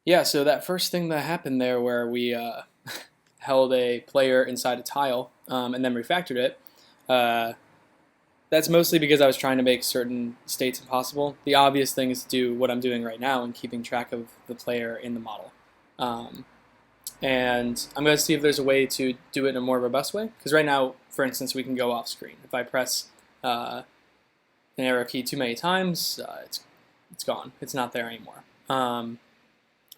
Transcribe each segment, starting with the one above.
Yeah, so that first thing that happened there where we held a player inside a tile and then refactored it, uh, that's mostly because I was trying to make certain states impossible. The obvious thing is to do what I'm doing right now and keeping track of the player in the model. Um, and I'm going to see if there's a way to do it in a more robust way. Because right now, for instance, we can go off screen. If I press an arrow key too many times, it's gone. It's not there anymore. I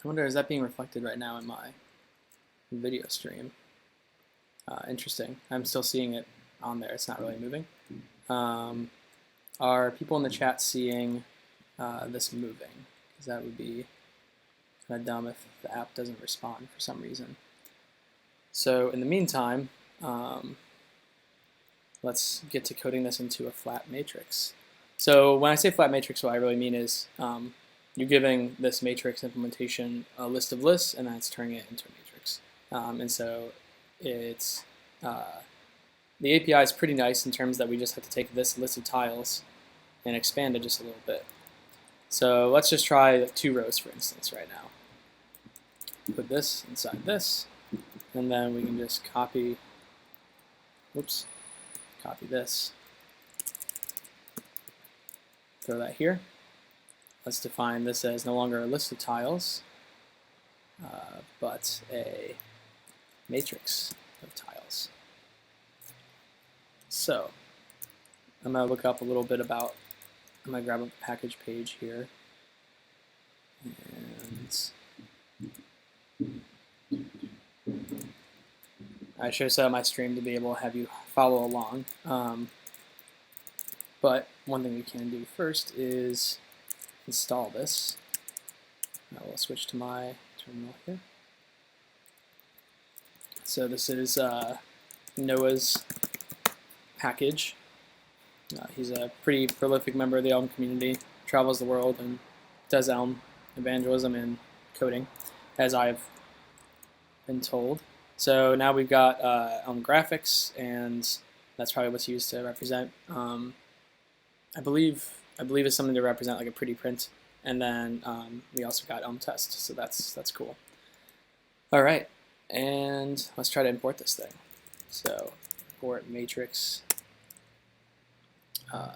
wonder, is that being reflected right now in my video stream? Interesting. I'm still seeing it on there. It's not really moving. Are people in the chat seeing this moving? Because that would be kind of dumb if the app doesn't respond for some reason. So in the meantime, let's get to coding this into a flat matrix. So when I say flat matrix, what I really mean is you're giving this matrix implementation a list of lists, and then it's turning it into a matrix. And so it's the API is pretty nice in terms that we just have to take this list of tiles and expand it just a little bit. So let's just try 2 rows, for instance, right now. Put this inside this, and then we can just copy this, throw that here. Let's define this as no longer a list of tiles, but a matrix of tiles. So I'm going to look up a little bit about, I'm going to grab a package page here, and I should have set up my stream to be able to have you follow along. But one thing we can do first is install this. I will switch to my terminal here. So this is Noah's package. He's a pretty prolific member of the Elm community, travels the world and does Elm evangelism and coding, as I've been told. So now we've got Elm graphics, and that's probably what's used to represent. I believe it's something to represent like a pretty print, and then we also got Elm test, so that's cool. All right, and let's try to import this thing. So import matrix. I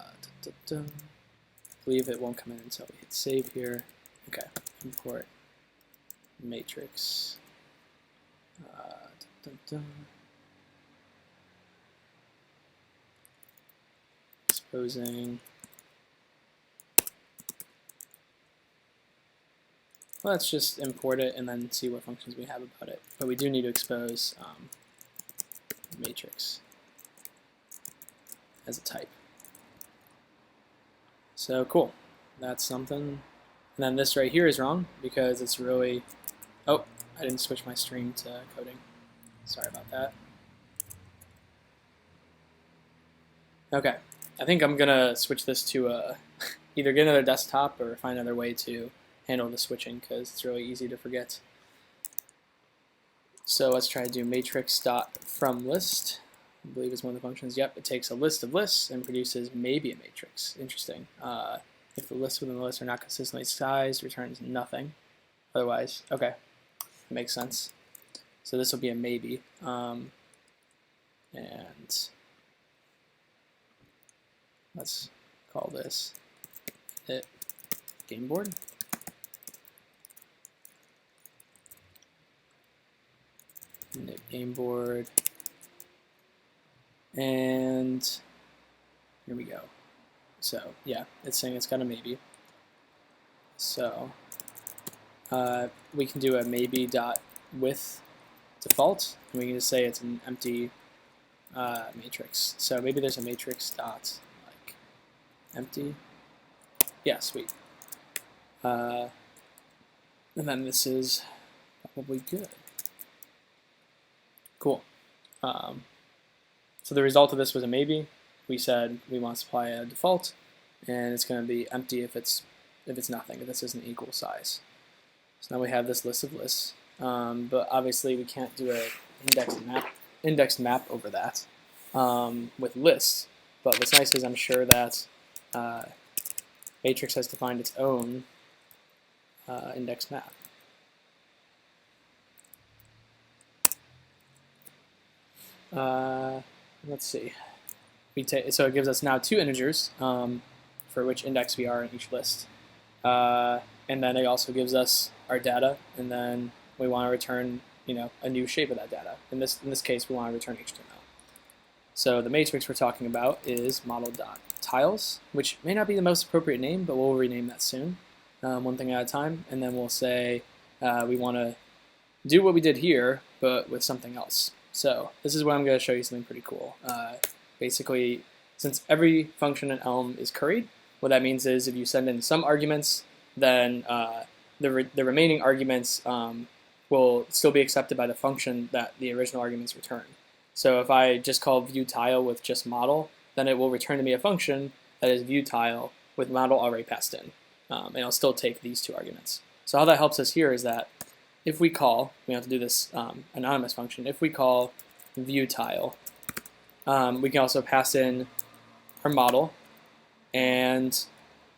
believe it won't come in until we hit save here. Okay, import matrix. Exposing. Let's just import it and then see what functions we have about it. But we do need to expose matrix as a type. So cool, that's something. And then this right here is wrong because it's really, oh, I didn't switch my stream to coding. Sorry about that. Okay, I think I'm gonna switch this to either get another desktop or find another way to handle the switching because it's really easy to forget. So let's try to do matrix.fromList. I believe is one of the functions. Yep, it takes a list of lists and produces maybe a matrix. Interesting. If the lists within the list are not consistently sized, returns nothing. Otherwise, okay, that makes sense. So this will be a maybe. And let's call this it game board. Init game board. And here we go. So yeah, it's saying it's got a maybe. So we can do a maybe dot with default, and we can just say it's an empty matrix. So maybe there's a matrix dot like empty. Yeah, sweet. And then this is probably good. Cool. So the result of this was a maybe. We said we want to supply a default, and it's going to be empty if it's nothing, if this isn't equal size. So now we have this list of lists, but obviously we can't do a index map over that with lists. But what's nice is I'm sure that matrix has defined its own index map. Let's see. So it gives us now two integers for which index we are in each list. And then it also gives us our data, and then we want to return a new shape of that data. In this case, we want to return HTML. So the matrix we're talking about is model.tiles, which may not be the most appropriate name, but we'll rename that soon, one thing at a time. And then we'll say we want to do what we did here, but with something else. So this is where I'm going to show you something pretty cool. Basically, since every function in Elm is curried, what that means is if you send in some arguments, then the remaining arguments will still be accepted by the function that the original arguments return. So if I just call viewTile with just model, then it will return to me a function that is viewTile with model already passed in. And it'll still take these two arguments. So how that helps us here is that if we call, we have to do this anonymous function, if we call viewTile, we can also pass in our model, and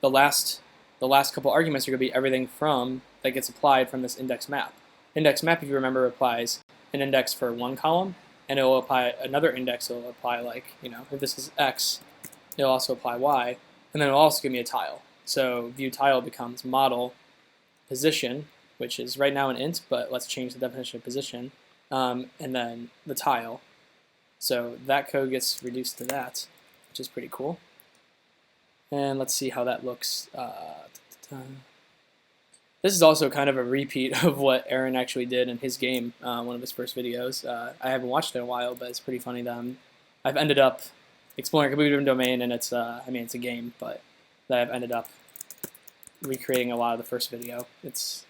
the last couple arguments are going to be everything from that gets applied from this index map. Index map, if you remember, applies an index for one column, and it will apply another index. It will apply, like, if this is x, it will also apply y, and then it will also give me a tile. So viewTile becomes model position, which is right now an int, but let's change the definition of position, and then the tile. So that code gets reduced to that, which is pretty cool. And let's see how that looks. This is also kind of a repeat of what Aaron actually did in his game, one of his first videos. I haven't watched it in a while, but it's pretty funny that I've ended up exploring a completely different domain, and it's it's a game, but that I've ended up recreating a lot of the first video. It's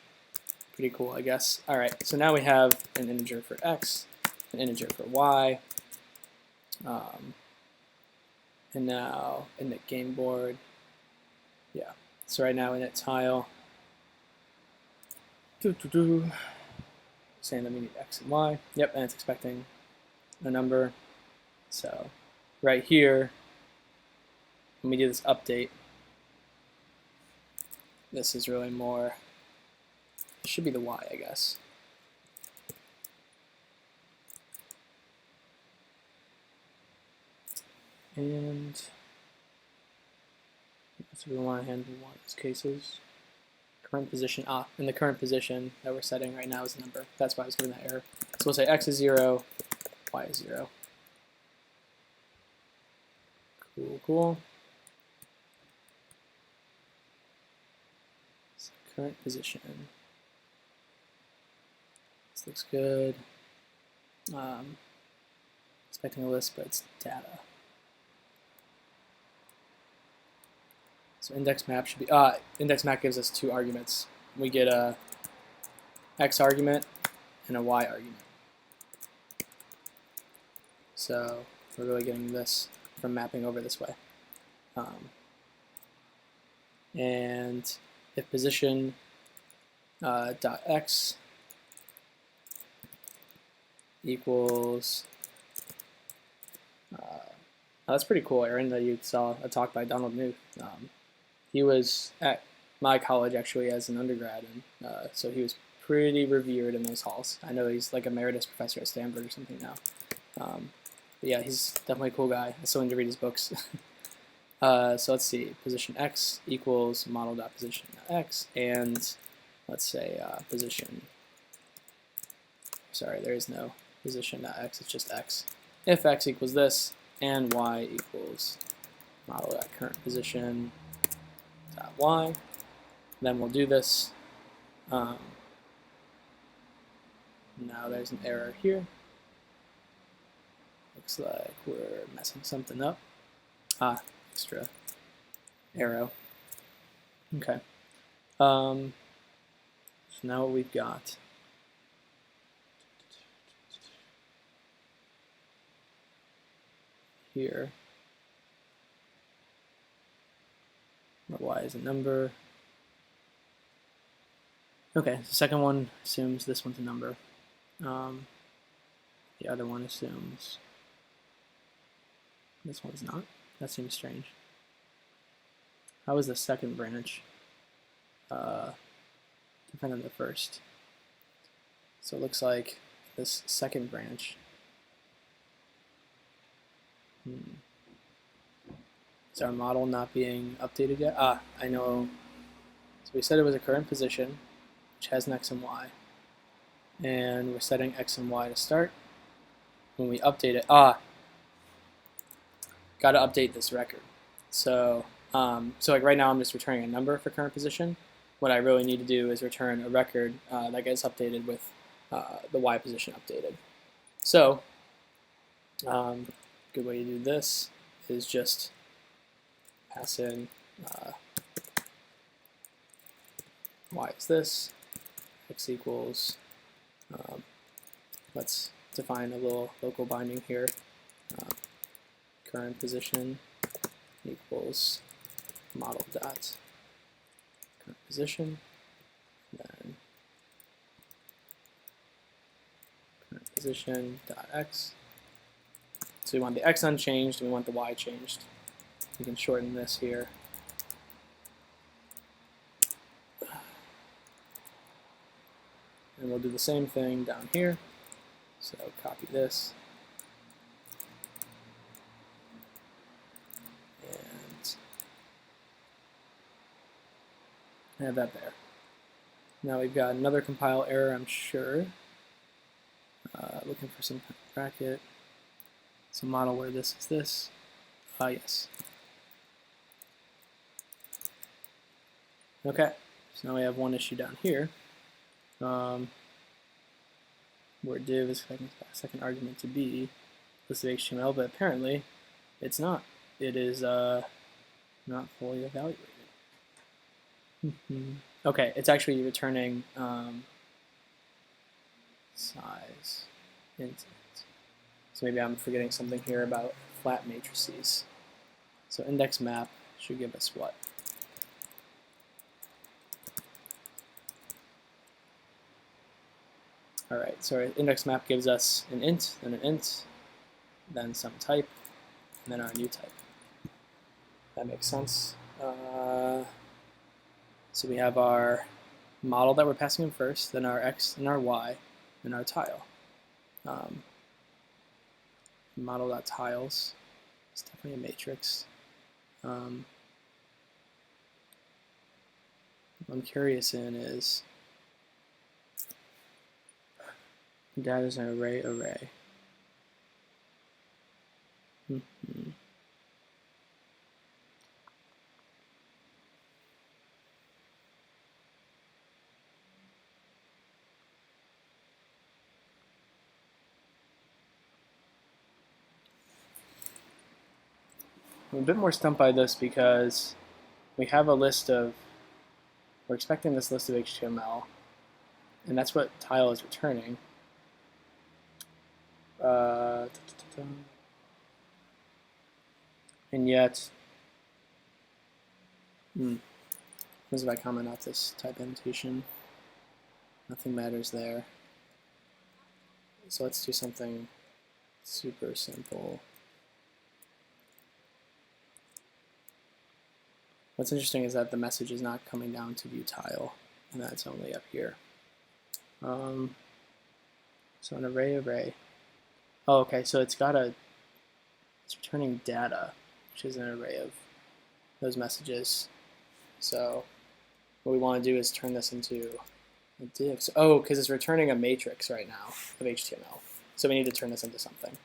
pretty cool, I guess. All right, so now we have an integer for x, an integer for y, and now init game board. Yeah, so right now init tile. Saying that we need x and y. Yep, and it's expecting a number. So right here, when we do this update, this is really more, it should be the y, I guess. And so we want to handle one of these cases. Current position, and the current position that we're setting right now is a number. That's why I was giving that error. So we'll say x is 0, y is 0. Cool. So current position. This looks good. Expecting a list, but it's data. So index map should be, index map gives us two arguments. We get a x argument and a y argument. So we're really getting this from mapping over this way. And if position dot x equals, that's pretty cool, Aaron, that you saw a talk by Donald Knuth. He was at my college actually as an undergrad, and so he was pretty revered in those halls. I know he's like emeritus professor at Stanford or something now. But yeah, he's definitely a cool guy. I still need to read his books. So let's see, position x equals model.position.x, and let's say position, sorry, there is no position.x, it's just x. If x equals this, and y equals model.current position dot y, then we'll do this. Now there's an error here. Looks like we're messing something up. Extra arrow. Okay. So now what we've got. Here. Y is a number. Okay, the second one assumes this one's a number. The other one assumes this one's not. That seems strange. How is the second branch different than the first? So it looks like this second branch Is our model not being updated yet? I know. So we said it was a current position, which has an X and Y. And we're setting X and Y to start. When we update it, got to update this record. So, so like right now I'm just returning a number for current position. What I really need to do is return a record that gets updated with the Y position updated. So, good way to do this is just pass in Y is this, X equals, let's define a little local binding here, current position equals model dot current position, then current position dot X. So we want the X unchanged and we want the Y changed. We can shorten this here. And we'll do the same thing down here. So copy this. And have that there. Now we've got another compile error, I'm sure. Looking for some kind of bracket. Some model where this is this. Yes. Okay, so now we have one issue down here. Where div is second argument to be listed HTML, but apparently it's not. It is not fully evaluated. Okay, it's actually returning size int. So maybe I'm forgetting something here about flat matrices. So index map should give us what? Alright, so our index map gives us an int, then some type, and then our new type. That makes sense. So we have our model that we're passing in first, then our X and our Y, and our tile. Model.tiles is definitely a matrix. What I'm curious in is data is an array. I'm a bit more stumped by this because we have a list of, we're expecting this list of HTML, and that's what tile is returning. And yet, what if I comment out this type annotation? Nothing matters there. So let's do something super simple. What's interesting is that the message is not coming down to view tile, and that's only up here. So an array. Oh, okay, so it's returning data, which is an array of those messages. So what we want to do is turn this into a div. So, because it's returning a matrix right now of HTML. So we need to turn this into something.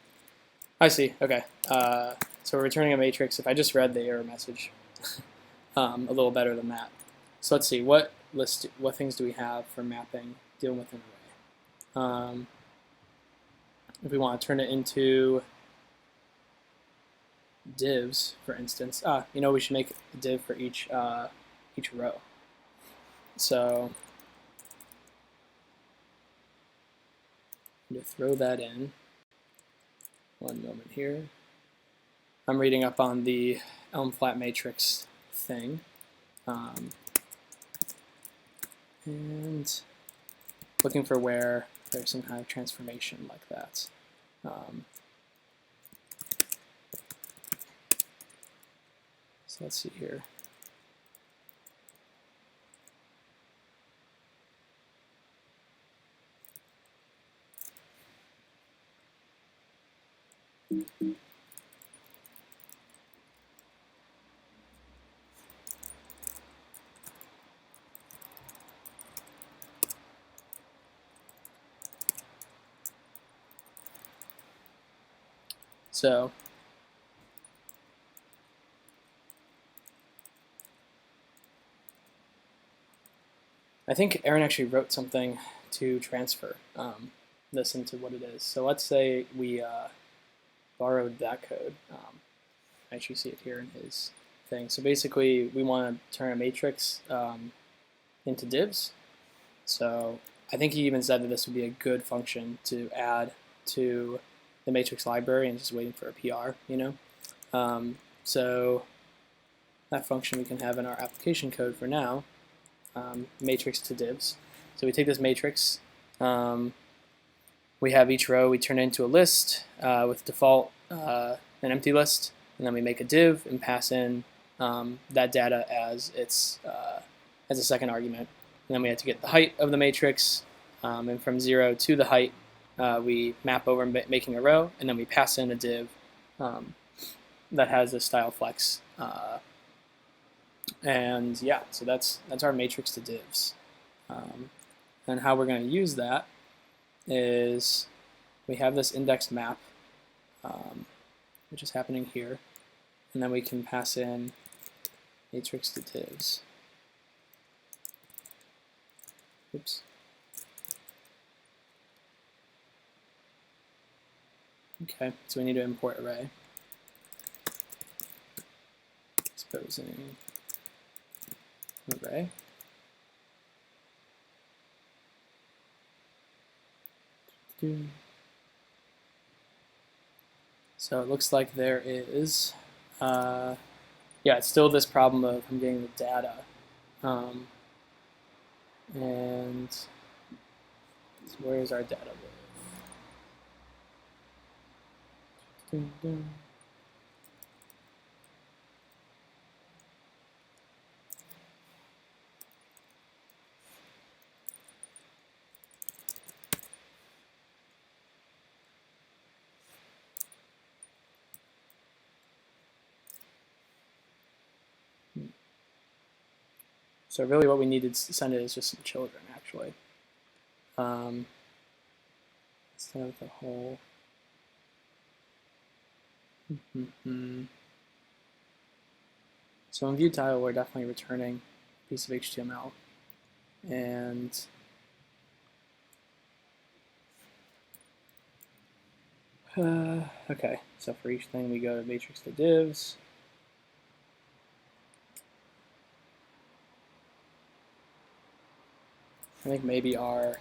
I see, okay. So we're returning a matrix. If I just read the error message a little better than that. So let's see, what things do we have for mapping, dealing with an array? If we want to turn it into divs, for instance, we should make a div for each row. So I'm going to throw that in. One moment here. I'm reading up on the Elm flat matrix thing, and looking for where there's some kind of transformation like that. So let's see here. So I think Aaron actually wrote something to transfer this into what it is. So let's say we borrowed that code. I actually see it here in his thing. So basically, we want to turn a matrix into divs. So I think he even said that this would be a good function to add to the matrix library and just waiting for a PR, you know. So that function we can have in our application code for now. Matrix to divs. So we take this matrix, we have each row we turn into a list with default an empty list, and then we make a div and pass in that data as its as a second argument. And then we have to get the height of the matrix, and from 0 to the height we map over making a row, and then we pass in a div that has a style flex. And yeah, so that's our matrix to divs. And how we're going to use that is we have this indexed map, which is happening here, and then we can pass in matrix to divs. Oops. Okay, so we need to import array. Exposing array. So it looks like there is, yeah, it's still this problem of I'm getting the data. And so where is our data live? So really what we needed to send it is just some children, actually. Instead of the whole... So in view title, we're definitely returning a piece of HTML. And okay, so for each thing we go to matrix to divs. I think maybe our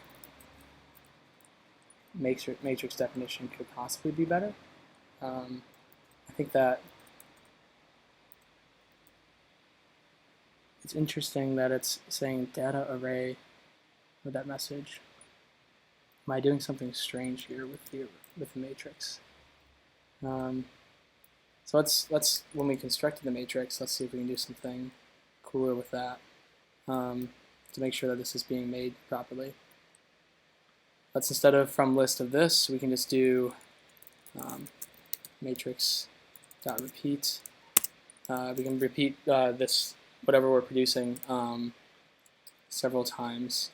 matrix definition could possibly be better. I think that it's interesting that it's saying data array with that message. Am I doing something strange here with the matrix? So let's when we constructed the matrix, let's see if we can do something cooler with that to make sure that this is being made properly. Let's, instead of from list of this, we can just do matrix dot repeat. We can repeat this whatever we're producing several times,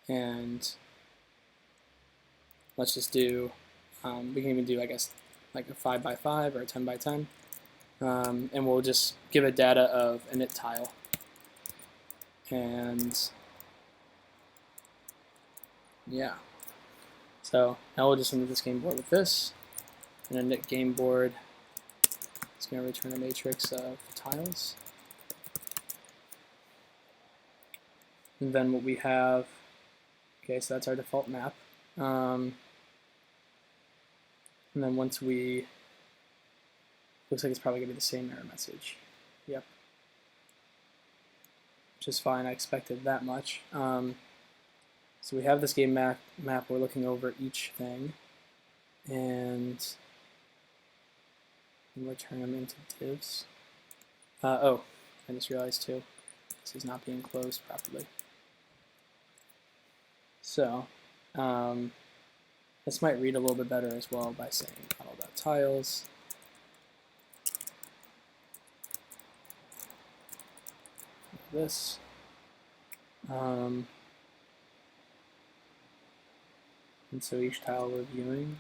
and let's just do. We can even do, I guess, like a 5 by 5 or a 10 by 10, and we'll just give it data of init tile, and yeah. So now we'll just init this game board with this, and init game board. It's going to return a matrix of tiles. And then what we have, okay, so that's our default map. And then once we, looks like it's probably going to be the same error message. Yep. Which is fine, I expected that much. So we have this game map, we're looking over each thing, and we'll turn them into divs. Oh, I just realized too, this is not being closed properly. So this might read a little bit better as well by saying model.tiles. This. And And so each tile we're viewing.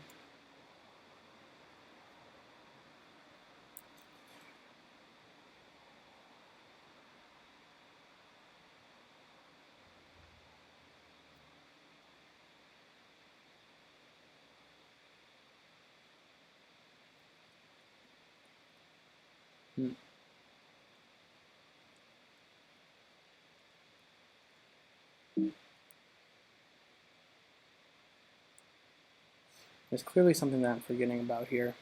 There's clearly something that I'm forgetting about here.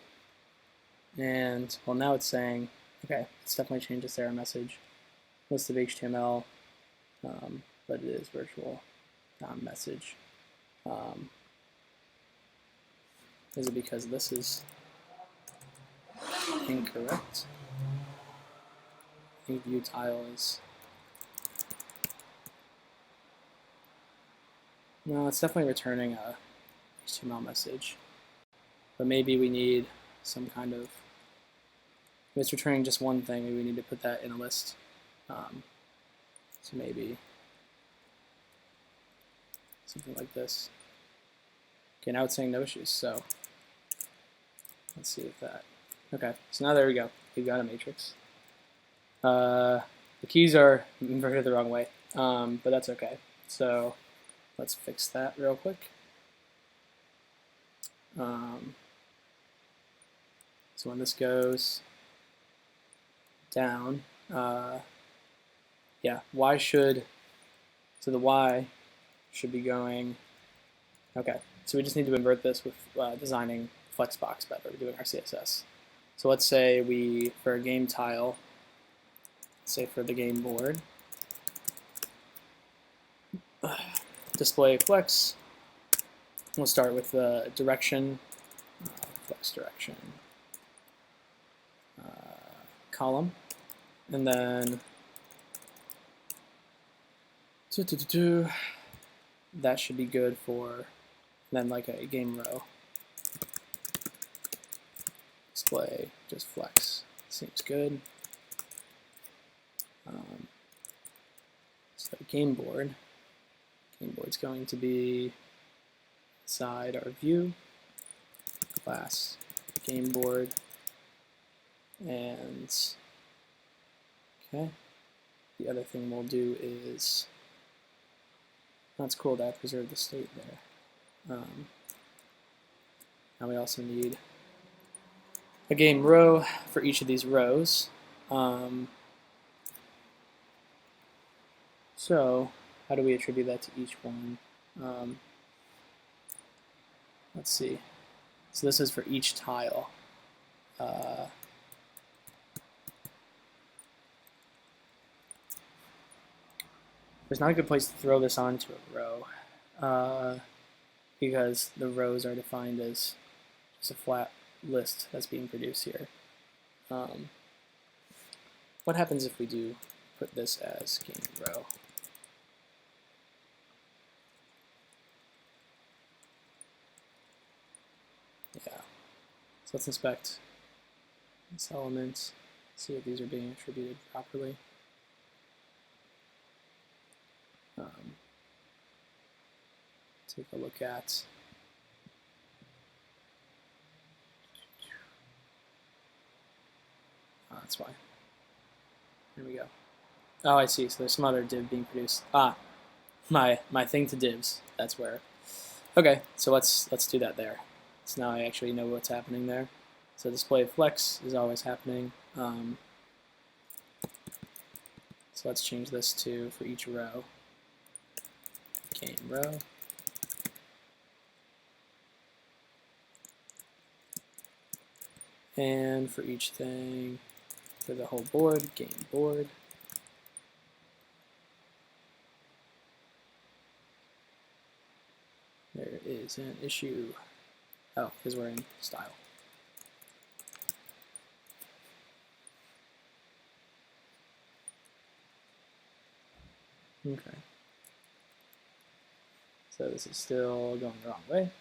And, well, now it's saying, okay, let's definitely change this error message. List of HTML, but it is virtual message. Is it because this is incorrect? I think view tile is... No, it's definitely returning a HTML message. But maybe we need some kind of... If it's returning just one thing, maybe we need to put that in a list. So maybe something like this. Okay, now it's saying no issues, so let's see if that... Okay, so now there we go. We've got a matrix. The keys are inverted the wrong way, but that's okay. So let's fix that real quick. So when this goes down, yeah, y should, so the y should be going, okay, so we just need to invert this with designing Flexbox better, doing our CSS. So let's say we, for a game tile, say for the game board, display flex, we'll start with the direction, flex direction, column, and then that should be good for then like a game row. Display just flex, seems good. So game board's going to be inside our view class game board, and okay, the other thing we'll do is, that's cool that I preserved the state there. Now we also need a game row for each of these rows. So how do we attribute that to each one? Let's see. So this is for each tile. There's not a good place to throw this onto a row because the rows are defined as just a flat list that's being produced here. What happens if we do put this as game row? Yeah. So let's inspect this element, see if these are being attributed properly. Take a look at that's why. Here we go. Oh, I see. So there's some other div being produced. My thing to divs. That's where. Okay, so let's do that there. So now I actually know what's happening there. So display flex is always happening. So let's change this to for each row. Game row. And for each thing, for the whole board, game board. There is an issue. Oh, because we're in style. Okay. So this is still going the wrong way.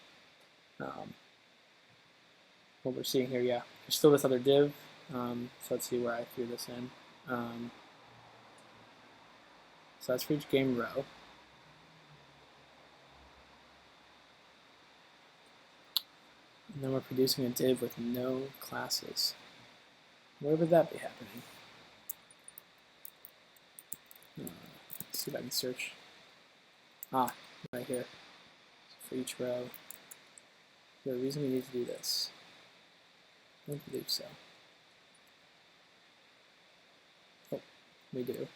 What we're seeing here, yeah, there's still this other div. So let's see where I threw this in. So that's for each game row. then we're producing a div with no classes. Where would that be happening? Let's see if I can search. Ah, right here. So for each row. Is there a reason we need to do this? I don't believe so. Oh, we do.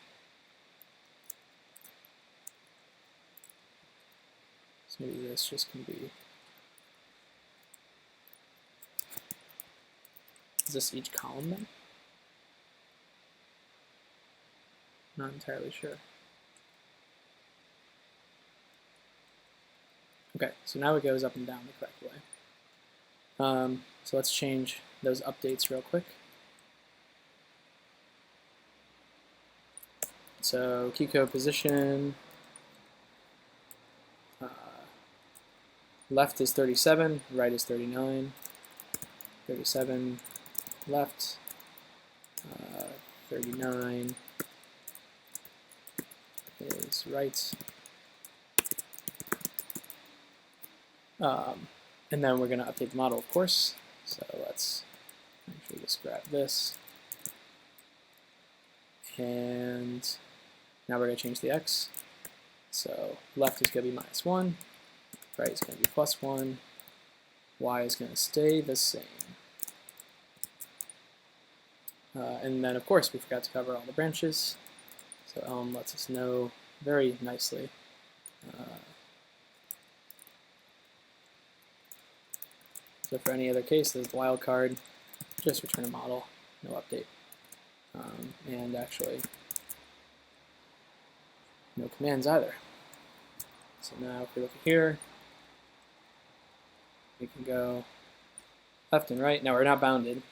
So maybe this just can be. Is this each column then? Not entirely sure. Okay, so now it goes up and down the correct way. So let's change those updates real quick. So key code position, left is 37, right is 39, 37 left, 39 is right. And then we're going to update the model, of course. So let's actually just grab this. And now we're going to change the x. So left is going to be -1, right is going to be +1, y is going to stay the same. And then, of course, we forgot to cover all the branches. So Elm lets us know very nicely. So for any other case, there's the wildcard, just return a model, no update. And actually, no commands either. So now if we look here, we can go left and right. Now we're not bounded,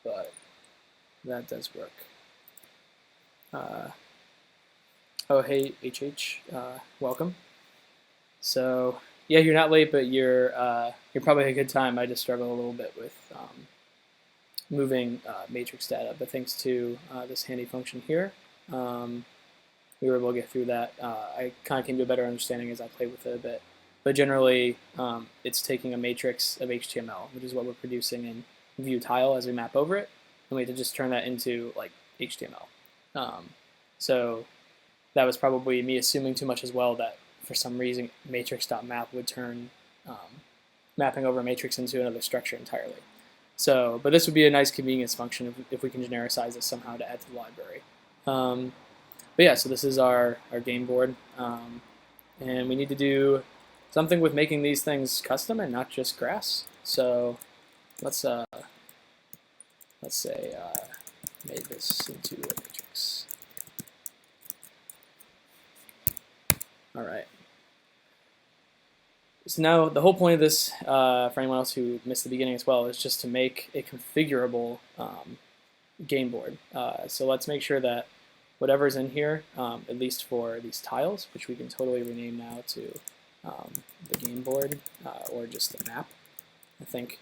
but that does work. Oh, hey, HH, welcome. So yeah, you're not late, but you're probably a good time. I just struggle a little bit with moving matrix data, but thanks to this handy function here, we were able to get through that. I kind of came to a better understanding as I played with it a bit. But generally, it's taking a matrix of HTML, which is what we're producing in view tile as we map over it, and we have to just turn that into like HTML. So that was probably me assuming too much as well, that for some reason matrix.map would turn mapping over a matrix into another structure entirely. So, but this would be a nice convenience function if we can genericize this somehow to add to the library. But yeah, so this is our game board, and we need to do something with making these things custom and not just grass. So let's say made this into a matrix. All right. So now the whole point of this, for anyone else who missed the beginning as well, is just to make a configurable game board. So let's make sure that whatever's in here, at least for these tiles, which we can totally rename now to the game board or just the map, I think.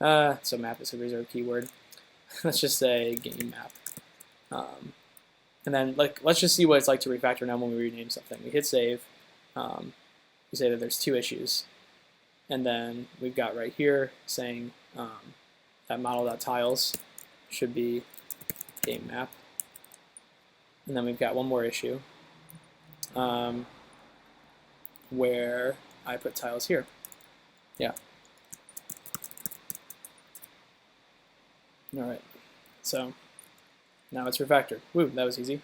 So map is a reserved keyword. Let's just say game map. And then let's just see what it's like to refactor now when we rename something. We hit save. We say that there's 2 issues. And then we've got right here saying that model.tiles should be game map. And then we've got one more issue where I put tiles here. Yeah. All right. So now it's refactored. Woo, that was easy.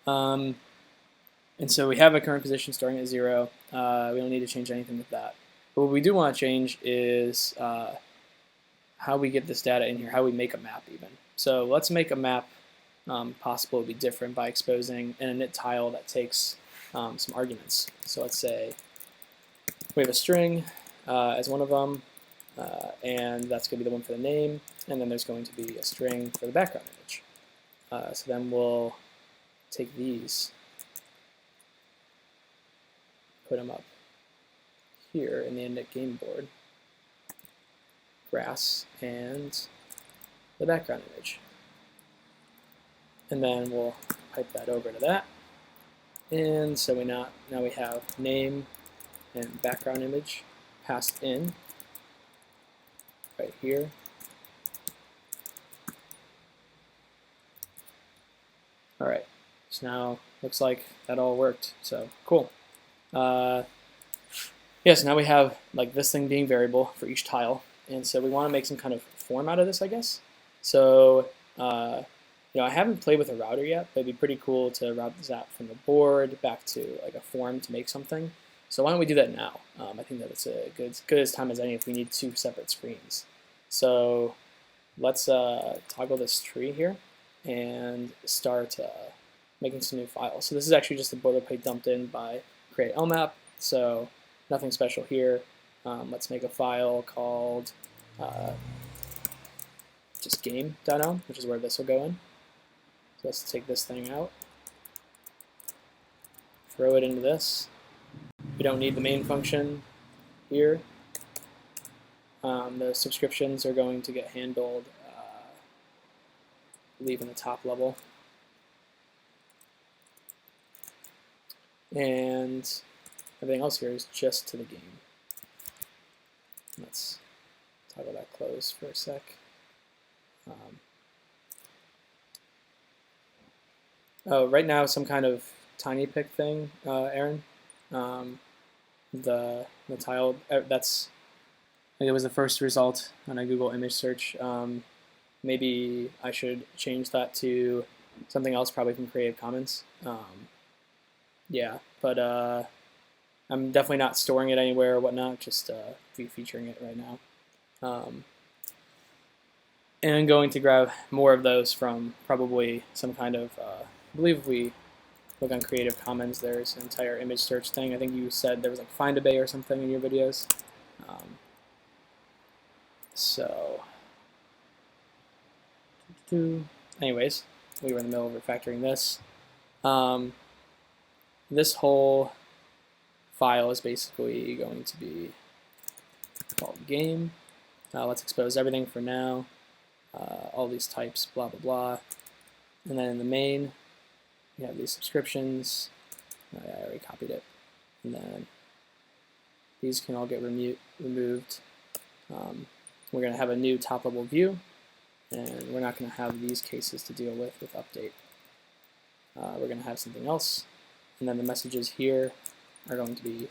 And so we have a current position starting at 0. We don't need to change anything with that. But what we do want to change is how we get this data in here, how we make a map even. So let's make a map possible to be different by exposing an init tile that takes some arguments. So let's say we have a string as one of them, and that's going to be the one for the name, and then there's going to be a string for the background image. So then we'll take these, put them up here in the init game board, grass, and the background image. And then we'll pipe that over to that. And so now we have name and background image passed in. right here. All right, so now looks like that all worked. So cool. Yeah, so now we have like this thing being variable for each tile, and so we want to make some kind of form out of this, I guess. So I haven't played with a router yet, but it'd be pretty cool to route this out from the board back to like a form to make something. So why don't we do that now? I think that it's a good as time as any if we need two separate screens. So let's toggle this tree here and start making some new files. So this is actually just a boilerplate dumped in by create elmap. So nothing special here. Let's make a file called just game.elm, which is where this will go in. So let's take this thing out, throw it into this. We don't need the main function here. The subscriptions are going to get handled, I believe, in the top level. And everything else here is just to the game. Let's toggle that closed for a sec. Right now, some kind of tiny pick thing, Aaron. The tile that's it was the first result on a Google image search. Maybe I should change that to something else, probably from Creative Commons. Yeah, but I'm definitely not storing it anywhere or whatnot, just featuring it right now. And I'm going to grab more of those from probably some kind of, I believe if we look on Creative Commons, there's an entire image search thing. I think you said there was like Find a Bay or something in your videos. So, anyways, we were in the middle of refactoring this. This whole file is basically going to be called game. Let's expose everything for now. All these types, blah, blah, blah. And then in the main, we have these subscriptions. Oh, yeah, I already copied it. And then these can all get removed. We're going to have a new top-level view, and we're not going to have these cases to deal with update. We're going to have something else, and then the messages here are going to be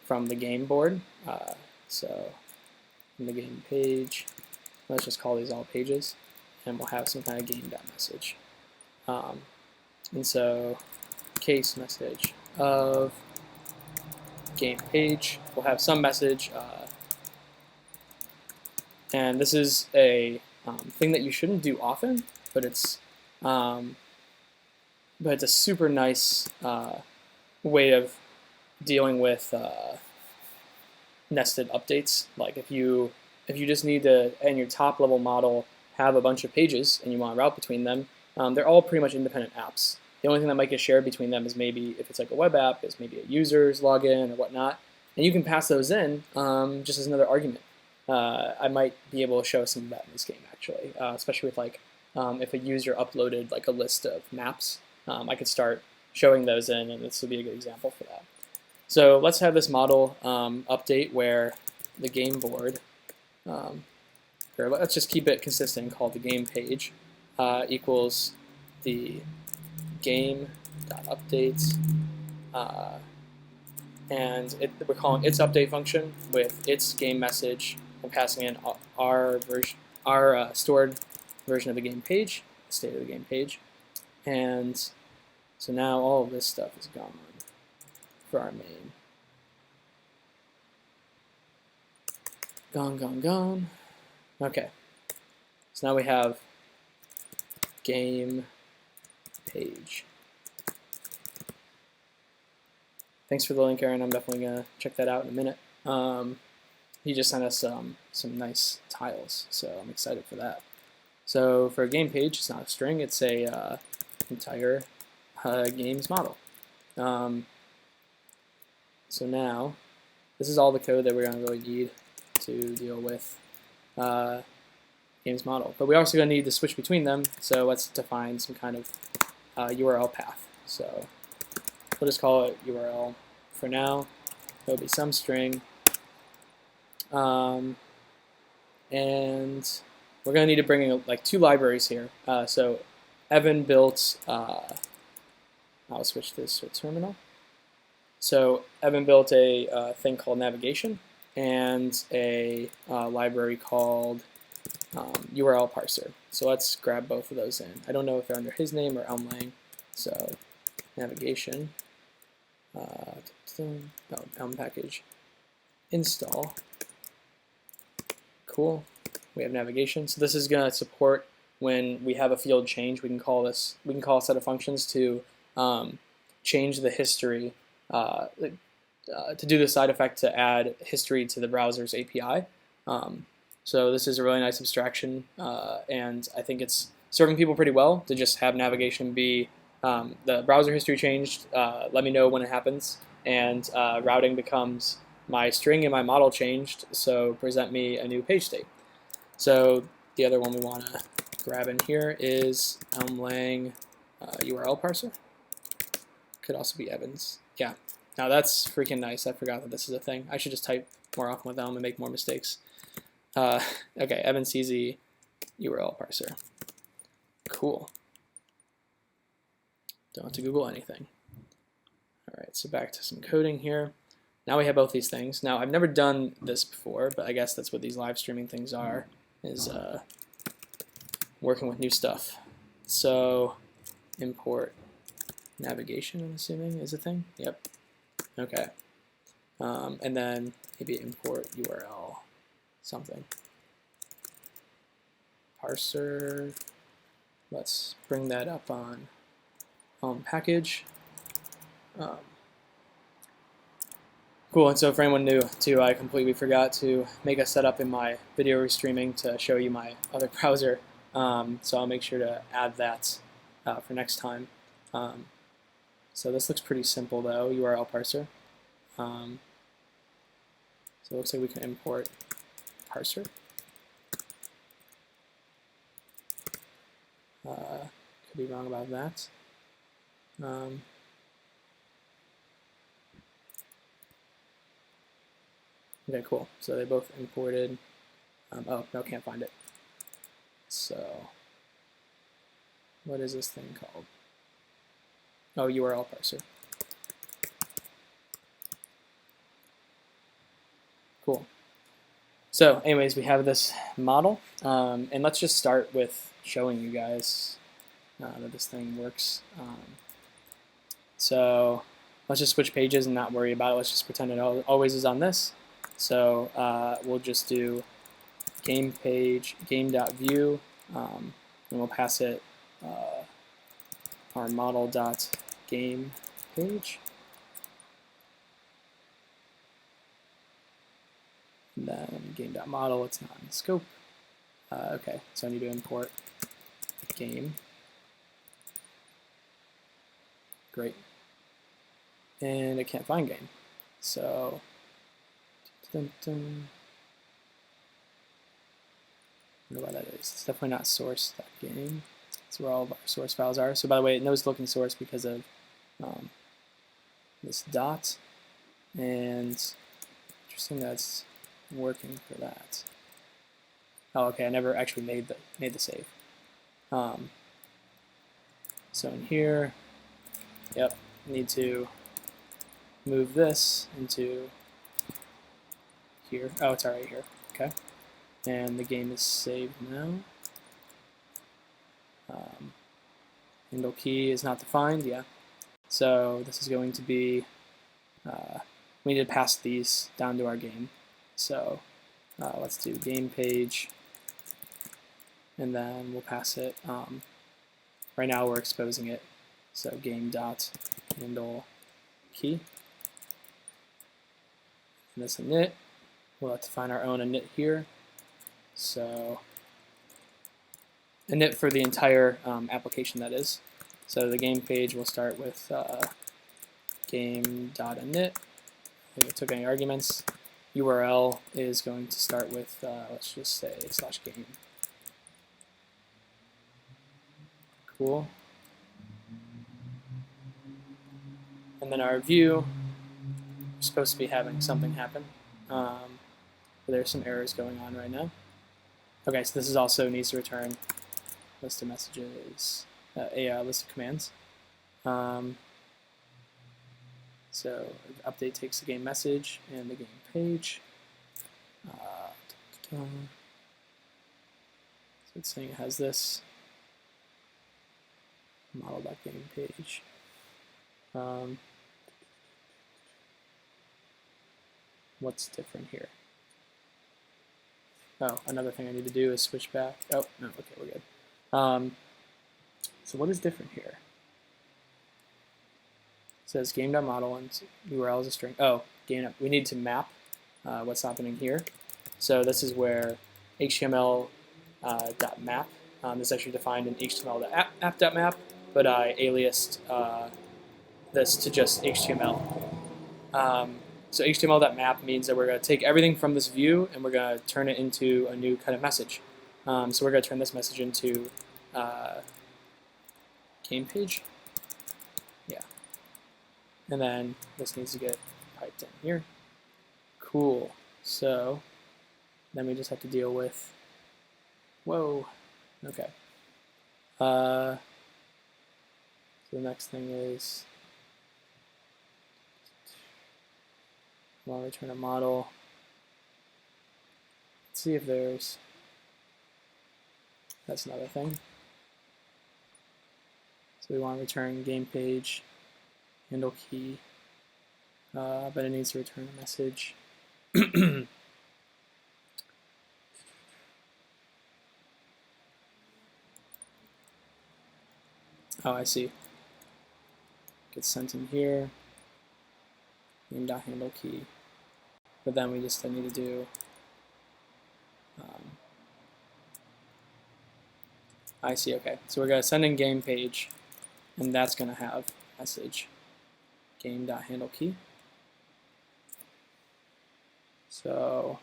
from the game board. So from the game page, let's just call these all pages, and we'll have some kind of game.message. And so case message of game page, we'll have some message, and this is a thing that you shouldn't do often, but it's a super nice way of dealing with nested updates. Like if you just need to, in your top level model, have a bunch of pages and you want to route between them, they're all pretty much independent apps. The only thing that might get shared between them is maybe, if it's like a web app, is maybe a user's login or whatnot. And you can pass those in just as another argument. I might be able to show some of that in this game, actually, especially with like if a user uploaded like a list of maps, I could start showing those in, and this would be a good example for that. So let's have this model update where the game board, or let's just keep it consistent and call the game page equals the game.updates, and we're calling its update function with its game message and passing in our stored version of the game page, the state of the game page. And so now all of this stuff is gone for our main. Gone. Okay. So now we have game page. Thanks for the link, Aaron. I'm definitely going to check that out in a minute. He just sent us some nice tiles, so I'm excited for that. So for a game page, it's not a string, it's a entire games model. So now, this is all the code that we're going to really need to deal with games model. But we're also going to need to switch between them, so let's define some kind of URL path. So we'll just call it URL for now. There'll be some string. and we're going to need to bring in like 2 libraries here. So Evan built, I'll switch this to a terminal. So Evan built a thing called navigation and a library called URL parser. So let's grab both of those in. I don't know if they're under his name or ElmLang. So navigation, Elm package install. Cool. We have navigation. So this is going to support when we have a field change. We can call a set of functions to change the history, to do the side effect to add history to the browser's API. So this is a really nice abstraction, and I think it's serving people pretty well to just have navigation be the browser history changed, let me know when it happens, and routing becomes my string and my model changed, so present me a new page state. So the other one we want to grab in here is ElmLang URL parser. Could also be Evan's. Yeah. Now that's freaking nice. I forgot that this is a thing. I should just type more often with Elm and make more mistakes. Okay, Evan CZ URL parser. Cool. Don't have to Google anything. All right, so back to some coding here. Now we have both these things. Now I've never done this before, but I guess that's what these live streaming things are, is working with new stuff. So import navigation, I'm assuming, is a thing. Yep. Okay. And then maybe import URL something. Parser. Let's bring that up on package. Cool, and so for anyone new too, I completely forgot to make a setup in my video streaming to show you my other browser. So I'll make sure to add that for next time. So this looks pretty simple though, URL parser. So it looks like we can import parser. Could be wrong about that. Okay, cool. So they both imported. Oh, no, can't find it. So what is this thing called? Oh, URL parser. Cool. So anyways, we have this model, and let's just start with showing you guys that this thing works. So let's just switch pages and not worry about it. Let's just pretend it always is on this. So we'll just do game page, game.view, and we'll pass it our model.game page. And then game.model, it's not in scope. Okay, so I need to import game. Great. And I can't find game. So, I don't know why that is. It's definitely not source.game. That's where all of our source files are. So by the way, it knows looking source because of this dot. And interesting that's working for that. Oh, okay, I never actually made the save. So in here, yep, need to move this into here. Oh, it's already here. Okay, and the game is saved now. Handle key is not defined. Yeah. So this is going to be. We need to pass these down to our game. So let's do game page, and then we'll pass it. Right now we're exposing it. So game.handle key. And this init. We'll have to find our own init here. So init for the entire application, that is. So the game page will start with game.init. If it took any arguments. URL is going to start with, let's just say, /game. Cool. And then our view, we're supposed to be having something happen. There's some errors going on right now. Okay, so this is also needs to return list of messages, a list of commands. So the update takes the game message and the game page. So it's saying it has this model.game page. What's different here? Oh, another thing I need to do is switch back. Oh, no, okay, we're good. So what is different here? It says game.model and URL is a string. Oh, game. We need to map what's happening here. So this is where HTML .map. This is actually defined in HTML.app.map, but I aliased this to just HTML. So HTML.map means that we're going to take everything from this view and we're going to turn it into a new kind of message. So we're going to turn this message into game page. Yeah. And then this needs to get piped in here. Cool. So then we just have to deal with, whoa, okay. So the next thing is, we'll return a model. Let's see if there's, that's another thing. So we want to return game page, handle key, but it needs to return a message. Oh, I see. Gets sent in here, game.handle key, but then we just need to do I see, okay. So we're going to send in game page, and that's going to have message game.handle key. So,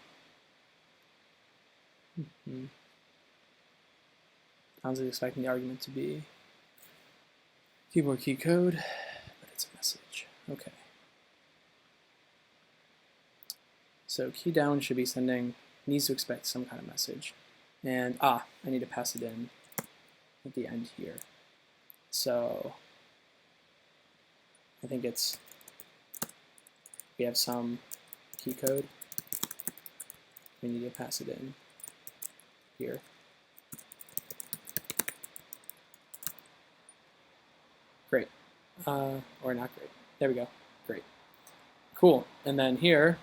I was expecting the argument to be keyboard key code, but it's a message. Okay. So key down should be sending, needs to expect some kind of message. And, I need to pass it in at the end here. So I think it's, we have some key code. We need to pass it in here. Great. Or not great. There we go. Great. Cool. And then here,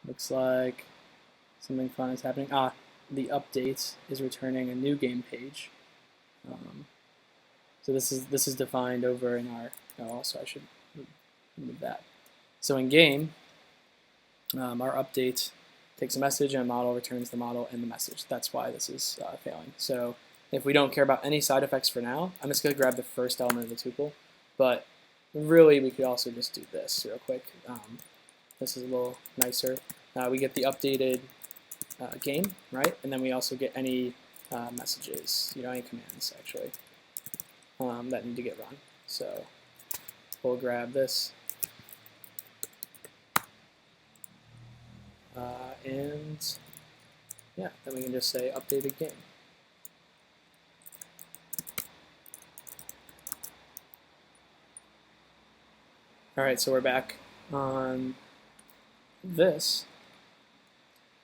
looks like something fun is happening. The update is returning a new game page. So this is defined over in our, also I should remove that. So in game, our update takes a message and a model returns the model and the message. That's why this is failing. So if we don't care about any side effects for now, I'm just going to grab the first element of the tuple. But really, we could also just do this real quick. This is a little nicer. We get the updated game, right? And then we also get any messages, any commands, actually, that need to get run. So we'll grab this. And yeah, then we can just say updated game. All right, so we're back on this.